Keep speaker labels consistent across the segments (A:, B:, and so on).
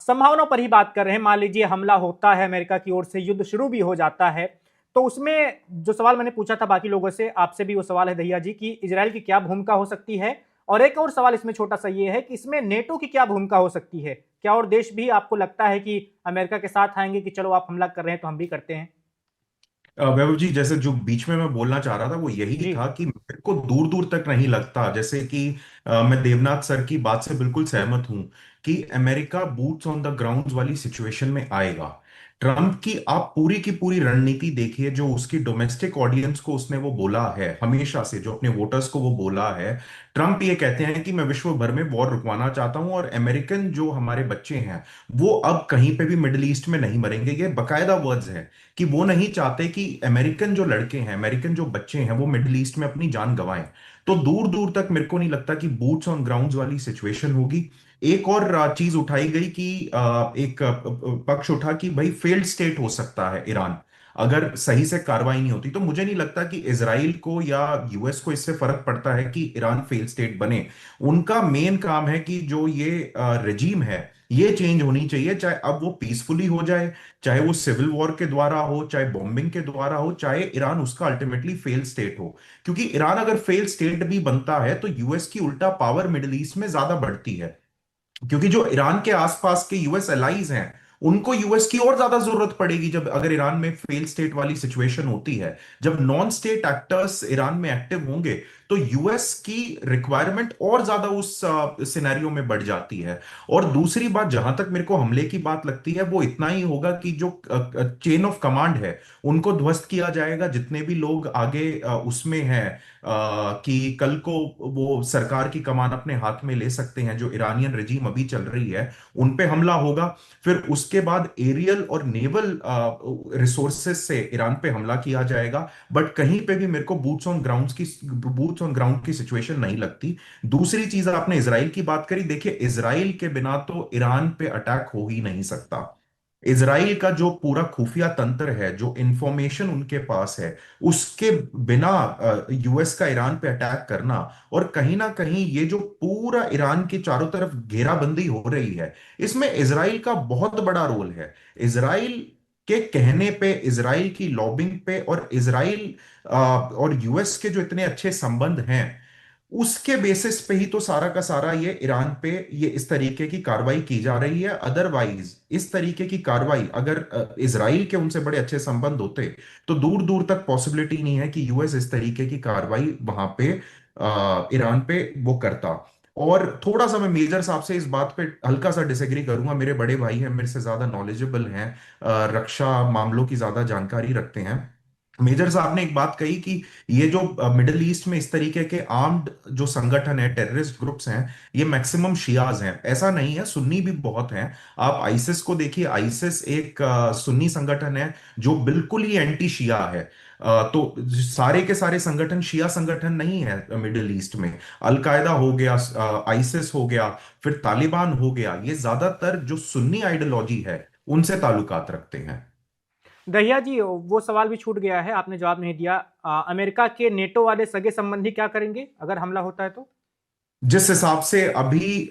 A: संभावनाओं पर ही बात कर रहे हैं। मान लीजिए हमला होता है अमेरिका की ओर से, युद्ध शुरू भी हो जाता है, तो उसमें जो सवाल मैंने पूछा था बाकी लोगों से, आपसे भी वो सवाल है दहिया जी कि इजराइल की क्या भूमिका हो सकती है। और एक और सवाल इसमें छोटा सा ये है कि इसमें नेटो की क्या भूमिका हो सकती है। क्या और देश भी आपको लगता है कि अमेरिका के साथ आएंगे कि चलो आप हमला कर रहे हैं तो हम भी करते हैं?
B: वैभव जी, जैसे जो बीच में मैं बोलना चाह रहा था वो यही
A: जी।
B: था कि मेरे को दूर दूर तक नहीं लगता, जैसे कि मैं देवनाथ सर की बात से बिल्कुल सहमत हूं कि America boots on the ground वाली सिचुएशन में आएगा। ट्रम्प की आप पूरी की पूरी रणनीति देखिए, जो उसकी डोमेस्टिक ऑडियंस को उसने वो बोला है हमेशा से, जो अपने वोटर्स को वो बोला है। ट्रम्प ये कहते हैं कि मैं विश्व भर में वॉर रुकवाना चाहता हूं और अमेरिकन जो हमारे बच्चे हैं वो अब कहीं पे भी मिडिल ईस्ट में नहीं मरेंगे। ये बकायदा वर्ड्स है कि वो नहीं चाहते कि अमेरिकन जो लड़के हैं, अमेरिकन जो बच्चे हैं वो मिडिल ईस्ट में अपनी जान गंवाएं। तो दूर दूर तक मेरे को नहीं लगता कि बूट्स ऑन ग्राउंड्स वाली सिचुएशन होगी। एक और चीज उठाई गई कि एक पक्ष उठा कि भाई फेल्ड स्टेट हो सकता है ईरान, अगर सही से कार्रवाई नहीं होती। तो मुझे नहीं लगता कि इसराइल को या यूएस को इससे फर्क पड़ता है कि ईरान फेल स्टेट बने। उनका मेन काम है कि जो ये रेजीम है ये चेंज होनी चाहिए, चाहे अब वो पीसफुली हो जाए, चाहे वो सिविल वॉर के द्वारा हो, चाहे बॉम्बिंग के द्वारा हो, चाहे ईरान उसका अल्टीमेटली फेल स्टेट हो। क्योंकि ईरान अगर फेल स्टेट भी बनता है तो यूएस की उल्टा पावर मिडिल ईस्ट में ज्यादा बढ़ती है, क्योंकि जो ईरान के आसपास के यूएस एलाइज हैं उनको यूएस की और ज्यादा जरूरत पड़ेगी जब अगर ईरान में फेल स्टेट वाली सिचुएशन होती है। जब नॉन स्टेट एक्टर्स ईरान में एक्टिव होंगे तो यूएस की रिक्वायरमेंट और ज्यादा उस सिनेरियो में बढ़ जाती है। और दूसरी बात, जहां तक मेरे को हमले की बात लगती है, वो इतना ही होगा कि जो चेन ऑफ कमांड है उनको ध्वस्त किया जाएगा। जितने भी लोग आगे उसमें हैं कि कल को वो सरकार की कमान अपने हाथ में ले सकते हैं, जो ईरानियन रजीम अभी चल रही है, उन पे हमला होगा। फिर उसके बाद एरियल और नेवल रिसोर्सेज से ईरान पे हमला किया जाएगा। बट कहीं पे भी मेरे को बूट्स ऑन ग्राउंड की सिचुएशन नहीं लगती। दूसरी चीज, आपने इसराइल की बात करी, देखिए इसराइल के बिना तो ईरान पे अटैक हो ही नहीं सकता। इसराइल का जो पूरा खुफिया तंत्र है, जो इंफॉर्मेशन उनके पास है, उसके बिना यूएस का ईरान पे अटैक करना, और कहीं ना कहीं ये जो पूरा ईरान के चारों तरफ घेराबंदी हो रही है, इसमें इसराइल का बहुत बड़ा रोल है। इसराइल के कहने पे, इसराइल की लॉबिंग पे, और इसराइल और यूएस के जो इतने अच्छे संबंध हैं, उसके बेसिस पे ही तो सारा का सारा ये ईरान पे ये इस तरीके की कार्रवाई की जा रही है। अदरवाइज इस तरीके की कार्रवाई अगर इजराइल के उनसे बड़े अच्छे संबंध होते तो दूर दूर तक पॉसिबिलिटी नहीं है कि यूएस इस तरीके की कार्रवाई वहां पे ईरान पे वो करता। और थोड़ा सा मैं मेजर साहब से इस बात पे हल्का सा डिसएग्री करूंगा। मेरे बड़े भाई हैं, मेरे से ज्यादा नॉलेजेबल हैं, रक्षा मामलों की ज्यादा जानकारी रखते हैं। मेजर साहब ने एक बात कही कि ये जो मिडिल ईस्ट में इस तरीके के आर्म्ड जो संगठन है, टेररिस्ट ग्रुप्स हैं, ये मैक्सिमम शियाज हैं। ऐसा नहीं है, सुन्नी भी बहुत हैं। आप आइसिस को देखिए, आइसिस एक सुन्नी संगठन है जो बिल्कुल ही एंटी शिया है। तो सारे के सारे संगठन शिया संगठन नहीं है मिडिल ईस्ट में। अलकायदा हो गया, आइसिस हो गया, फिर तालिबान हो गया, ये ज्यादातर जो सुन्नी आइडियोलॉजी है उनसे ताल्लुकात रखते हैं।
A: दहिया जी, वो सवाल भी छूट गया है, आपने जवाब नहीं दिया। अमेरिका के नेटो वाले सगे संबंधी क्या करेंगे अगर हमला होता है तो?
B: जिस हिसाब से अभी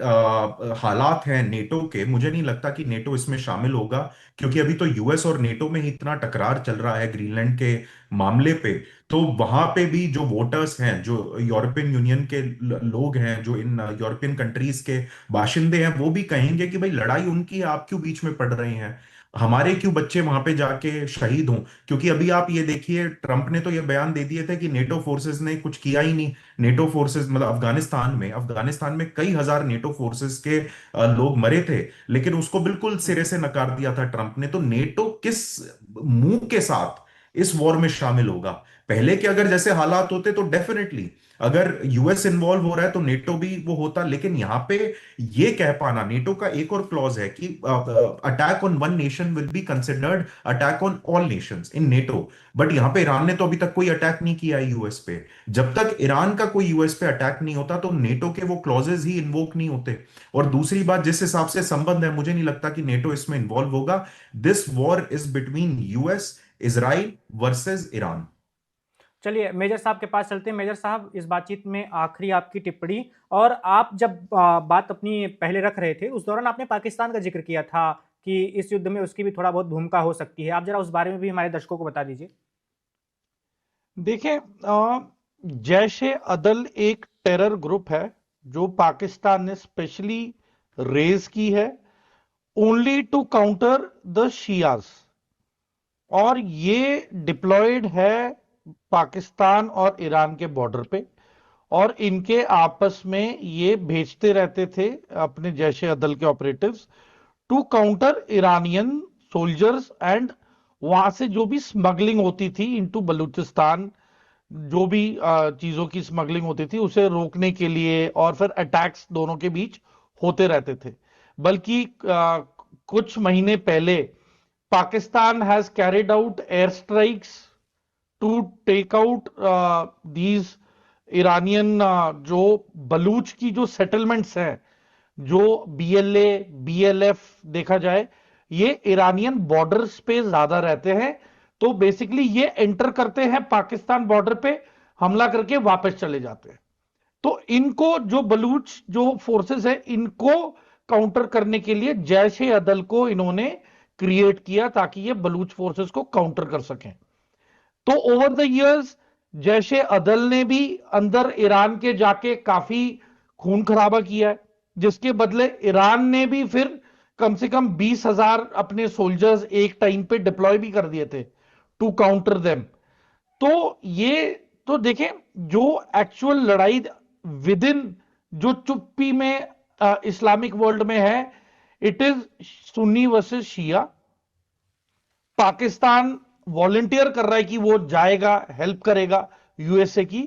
B: हालात हैं नेटो के, मुझे नहीं लगता कि नेटो इसमें शामिल होगा। क्योंकि अभी तो यूएस और नेटो में ही इतना टकरार चल रहा है ग्रीनलैंड के मामले पे। तो वहां पे भी जो वोटर्स हैं, जो यूरोपियन यूनियन के लोग हैं, जो इन यूरोपियन कंट्रीज के बाशिंदे हैं, वो भी कहेंगे कि भाई लड़ाई उनकी है, आप क्यों बीच में पड़ रहे हैं, हमारे क्यों बच्चे वहां पे जाके शहीद हों। क्योंकि अभी आप ये देखिए, ट्रंप ने तो ये बयान दे दिए थे कि नेटो फोर्सेस ने कुछ किया ही नहीं। नेटो फोर्सेस मतलब अफगानिस्तान में कई हजार नेटो फोर्सेस के लोग मरे थे, लेकिन उसको बिल्कुल सिरे से नकार दिया था ट्रंप ने। तो नेटो किस मुंह के साथ इस वॉर में शामिल होगा? पहले के अगर जैसे हालात होते तो डेफिनेटली, अगर यूएस इन्वॉल्व हो रहा है तो नेटो भी वो होता। लेकिन यहां पे ये कह पाना, नेटो का एक और क्लॉज है कि attack on one nation will be considered attack on all Nations in NATO. But यहां पे ईरान ने तो अभी तक कोई अटैक नहीं किया है यूएस पे। जब तक ईरान का कोई यूएस पे अटैक नहीं होता तो नेटो के वो क्लॉजेज ही इन्वोक नहीं होते। और दूसरी बात, जिस हिसाब से संबंध है, मुझे नहीं लगता कि नेटो इसमें इन्वॉल्व होगा। This war is between US, Israel versus Iran.
A: चलिए मेजर साहब के पास चलते हैं। मेजर साहब, इस बातचीत में आखिरी आपकी टिप्पणी। और आप जब बात अपनी पहले रख रहे थे, उस दौरान आपने पाकिस्तान का जिक्र किया था कि इस युद्ध में उसकी भी थोड़ा बहुत भूमिका हो सकती है। आप जरा उस बारे में भी हमारे दर्शकों को बता दीजिए।
C: देखें, जैश ए अदल एक टेरर ग्रुप है जो पाकिस्तान ने स्पेशली रेज की है only to counter the Shias, और ये डिप्लॉयड है पाकिस्तान और ईरान के बॉर्डर पे, और इनके आपस में ये भेजते रहते थे अपने जैश ए अदल के operatives to counter Iranian soldiers, and वहां से जो भी स्मगलिंग होती थी इनटू बलूचिस्तान, जो भी चीजों की स्मगलिंग होती थी उसे रोकने के लिए, और फिर अटैक्स दोनों के बीच होते रहते थे। बल्कि कुछ महीने पहले Pakistan has carried out air strikes to take out these Iranian, जो बलूच की जो सेटलमेंट्स हैं, जो बीएलए बीएलएफ देखा जाए, ये ईरानियन बॉर्डर्स पे ज्यादा रहते हैं। तो बेसिकली ये एंटर करते हैं पाकिस्तान बॉर्डर पे, हमला करके वापस चले जाते हैं। तो इनको जो बलूच जो फोर्सेस है इनको काउंटर करने के लिए जैश ए अदल को इन्होंने क्रिएट किया ताकि ये बलूच फोर्सेस को काउंटर कर सकें। तो ओवर द इयर्स जैश ए अदल ने भी अंदर ईरान के जाके काफी खून खराबा किया है, जिसके बदले ईरान ने भी फिर कम से कम 20,000 अपने सोल्जर्स एक टाइम पे डिप्लॉय भी कर दिए थे टू काउंटर देम। तो ये तो देखें, जो एक्चुअल लड़ाई विद इन जो चुप्पी में इस्लामिक वर्ल्ड में है, it is Sunni versus Shia. Pakistan volunteer कर रहा है कि वो जाएगा, हेल्प करेगा यूएसए की,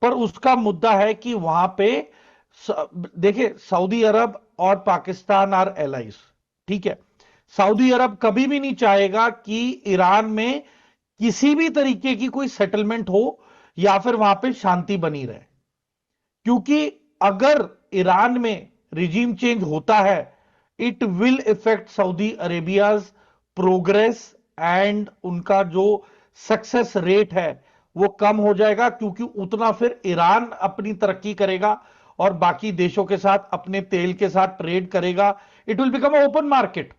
C: पर उसका मुद्दा है कि वहां पे देखिए सऊदी अरब और पाकिस्तान आर एलाइज, ठीक है। सऊदी अरब कभी भी नहीं चाहेगा कि ईरान में किसी भी तरीके की कोई सेटलमेंट हो या फिर वहां पे शांति बनी रहे, क्योंकि अगर ईरान में रिजीम चेंज होता है it will affect Saudi Arabia's progress, and उनका जो सक्सेस रेट है वो कम हो जाएगा, क्योंकि उतना फिर ईरान अपनी तरक्की करेगा और बाकी देशों के साथ अपने तेल के साथ ट्रेड करेगा। It will become open market.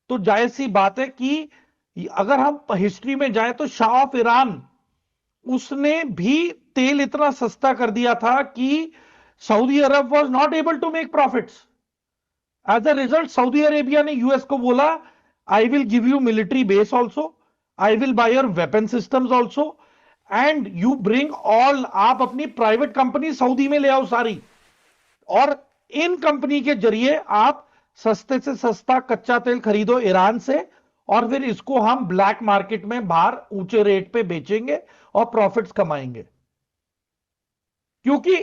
C: तो जाहिर सी बात है कि अगर हम हिस्ट्री में जाएं तो शाह ऑफ ईरान उसने भी तेल इतना सस्ता कर दिया था कि Saudi Arab was not able to make profits. As a result Saudi Arabia ने यूएस को बोला I will give you military base also, I will buy your weapon systems also, and you bring all, आप अपनी private company Saudi में ले आओ सारी, और इन कंपनी के जरिए आप सस्ते से सस्ता कच्चा तेल खरीदो ईरान से, और फिर इसको हम ब्लैक मार्केट में बाहर ऊंचे रेट पे बेचेंगे और प्रॉफिट्स कमाएंगे। क्योंकि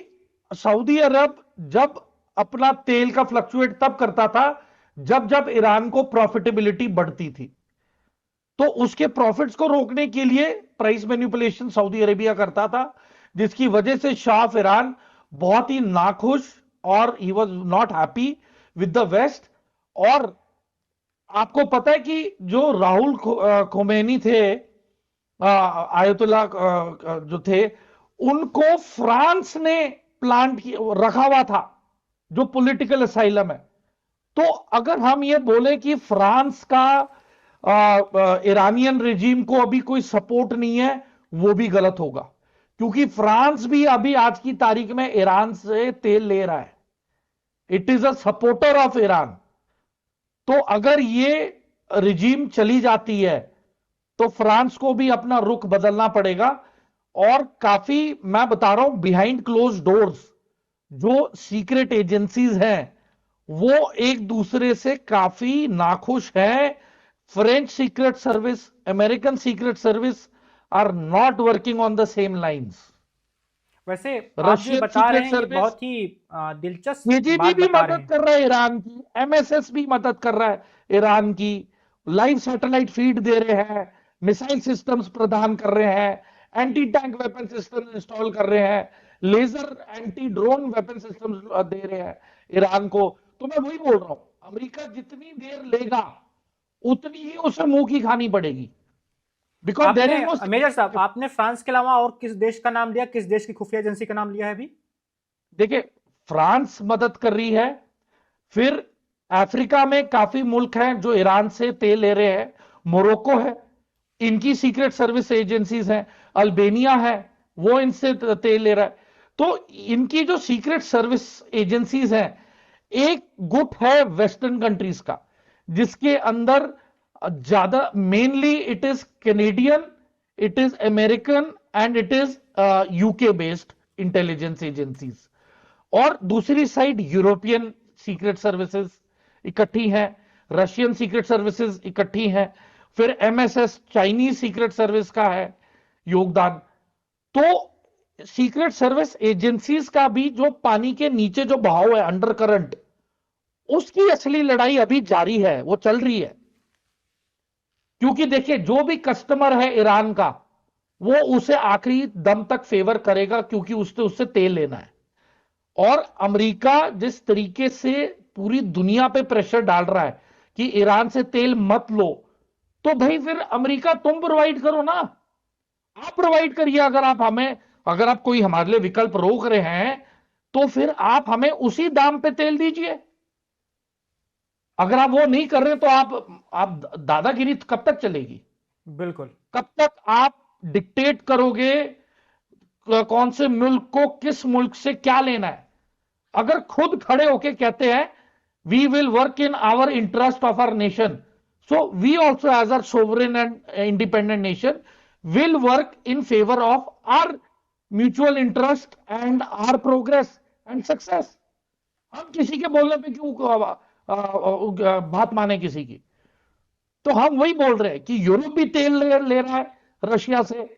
C: सऊदी अरब जब अपना तेल का फ्लक्चुएट तब करता था जब जब ईरान को प्रॉफिटेबिलिटी बढ़ती थी, तो उसके प्रॉफिट्स को रोकने के लिए प्राइस मैनिपुलेशन सऊदी अरेबिया करता था, जिसकी वजह से शाह ऑफ ईरान बहुत ही नाखुश और he was not happy with the West. और आपको पता है कि जो राहुल खोमेनी थे, आयतुल्ला जो थे, उनको फ्रांस ने प्लांट रखा हुआ था जो पॉलिटिकल असाइलम है। तो अगर हम ये बोले कि फ्रांस का ईरानियन रेजिम को अभी कोई सपोर्ट नहीं है, वो भी गलत होगा, क्योंकि फ्रांस भी अभी आज की तारीख में ईरान से तेल ले रहा है। It is a supporter of Iran. तो अगर ये रिजीम चली जाती है तो फ्रांस को भी अपना रुख बदलना पड़ेगा। और काफी, मैं बता रहा हूं, बिहाइंड क्लोज डोर्स जो सीक्रेट एजेंसीज हैं वो एक दूसरे से काफी नाखुश हैं। French secret service, American secret service are not working on the same lines.
A: वैसे आप जो
C: रशियन
A: बता रहे
C: सीक्रेट
A: हैं ये
C: सर्विस,
A: बहुत ही दिलचस्प
C: केजीबी
A: बात
C: भी
A: बता रहे
C: मदद
A: हैं।
C: कर रहा है ईरान की, एमएसएस भी मदद कर रहा है ईरान की, लाइव सैटेलाइट फीड दे रहे हैं, मिसाइल सिस्टम्स प्रदान कर रहे हैं, anti tank weapon system install कर रहे हैं, laser anti drone weapon systems दे रहे हैं ईरान को। तो मैं वही बोल रहा हूं, अमेरिका जितनी देर लेगा उतनी ही उसे मुंह की खानी पड़ेगी। बिकॉज देयर इज
A: आपने
C: नो
A: मेजर साहब, आपने फ्रांस के अलावा और किस देश का नाम लिया, किस देश की खुफिया एजेंसी का नाम लिया है अभी?
C: देखिए, फ्रांस मदद कर रही है, फिर अफ्रीका में काफी मुल्क हैं जो ईरान से तेल ले रहे हैं, मोरक्को है, इनकी सीक्रेट सर्विस एजेंसीज हैं, अल्बेनिया है, वो इनसे तेल ले रहा है। तो इनकी जो सीक्रेट सर्विस एजेंसीज हैं, एक गुट है वेस्टर्न कंट्रीज का, जिसके अंदर ज्यादा mainly it is Canadian, it is American and it is UK based intelligence agencies, और दूसरी साइड यूरोपियन सीक्रेट सर्विसेज इकट्ठी हैं, रशियन सीक्रेट सर्विसेज इकट्ठी हैं, फिर एमएसएस चाइनीज सीक्रेट सर्विस का है योगदान। तो सीक्रेट सर्विस एजेंसीज का भी जो पानी के नीचे जो बहाव है, अंडर करंट, उसकी असली लड़ाई अभी जारी है, वो चल रही है। क्योंकि देखिए, जो भी कस्टमर है ईरान का, वो उसे आखिरी दम तक फेवर करेगा, क्योंकि उससे तेल लेना है। और अमेरिका जिस तरीके से पूरी दुनिया पे प्रेशर डाल रहा है कि ईरान से तेल मत लो, तो भाई फिर अमेरिका तुम प्रोवाइड करो ना, आप प्रोवाइड करिए। अगर आप कोई हमारे लिए विकल्प रोक रहे हैं, तो फिर आप हमें उसी दाम पे तेल दीजिए। अगर आप वो नहीं कर रहे, तो आप दादागिरी कब तक चलेगी?
A: बिल्कुल।
C: कब तक आप डिक्टेट करोगे कौन से मुल्क को किस मुल्क से क्या लेना है? अगर खुद खड़े होके कहते हैं we will work in our interest of our nation, so we also as are sovereign and independent nation will work in favour of our mutual interest and our progress and success. हम किसी के बोलने पे क्यों बात माने किसी की? तो हम वही बोल रहे हैं कि यूरोप भी तेल ले रहा है रशिया से,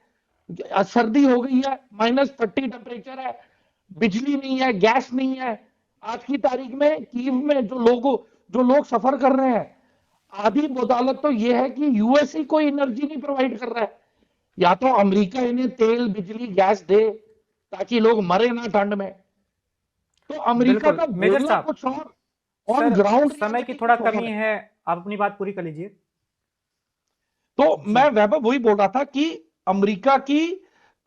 C: सर्दी हो गई है, -30 टेम्परेचर है, बिजली नहीं है, गैस नहीं है। आज की तारीख में कीव में जो लोग सफर कर रहे हैं, आधी बदौलत तो यह है कि यूएस ही कोई एनर्जी नहीं प्रोवाइड कर रहा है। या तो अमेरिका इन्हें तेल, बिजली, गैस दे ताकि लोग मरे ना ठंड में। तो अमेरिका का
A: मेजर
C: बोलना
A: साहब,
C: कुछ और ग्राउंड
A: समय की थोड़ा कमी है, आप अपनी बात पूरी कर लीजिए।
C: तो मैं वैभव वही बोल रहा था कि अमेरिका की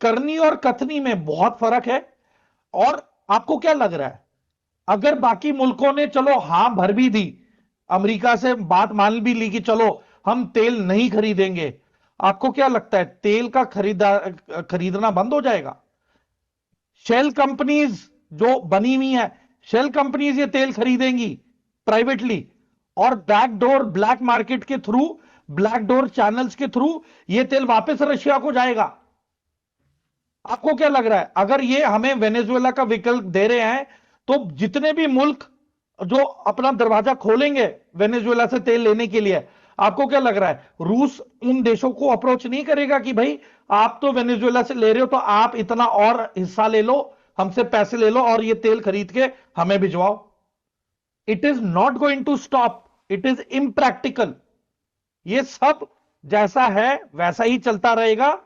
C: करनी और कथनी में बहुत फर्क है। और आपको क्या लग रहा है, अगर बाकी मुल्कों ने चलो हां भर भी दी, अमेरिका से बात मान भी ली कि चलो हम तेल नहीं खरीदेंगे, आपको क्या लगता है तेल का खरीदना बंद हो जाएगा? शेल कंपनीज जो बनी हुई है, शेल कंपनीज ये तेल खरीदेंगी प्राइवेटली, और बैकडोर ब्लैक मार्केट के थ्रू, ब्लैक डोर चैनल्स के थ्रू ये तेल वापस रशिया को जाएगा। आपको क्या लग रहा है, अगर ये हमें वेनेजुएला का विकल्प दे रहे हैं, तो जितने भी मुल्क जो अपना दरवाजा खोलेंगे वेनेजुएला से तेल लेने के लिए, आपको क्या लग रहा है रूस उन देशों को अप्रोच नहीं करेगा कि भाई आप तो वेनेजुएला से ले रहे हो, तो आप इतना और हिस्सा ले लो, हमसे पैसे ले लो और ये तेल खरीद के हमें भिजवाओ? It is not going to stop, it is impractical. ये सब जैसा है वैसा ही चलता रहेगा।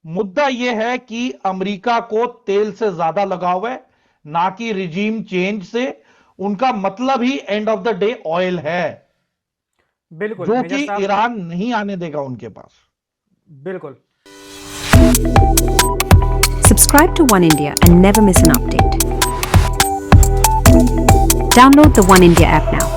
C: मुद्दा यह है कि अमेरिका को तेल से ज्यादा लगाव है, ना कि रिजीम चेंज से। उनका मतलब ही end of the day oil है,
A: बिल्कुल,
C: जो कि ईरान नहीं आने देगा उनके पास।
A: बिल्कुल।
D: Subscribe to One India and never miss an update. Download the One India app now.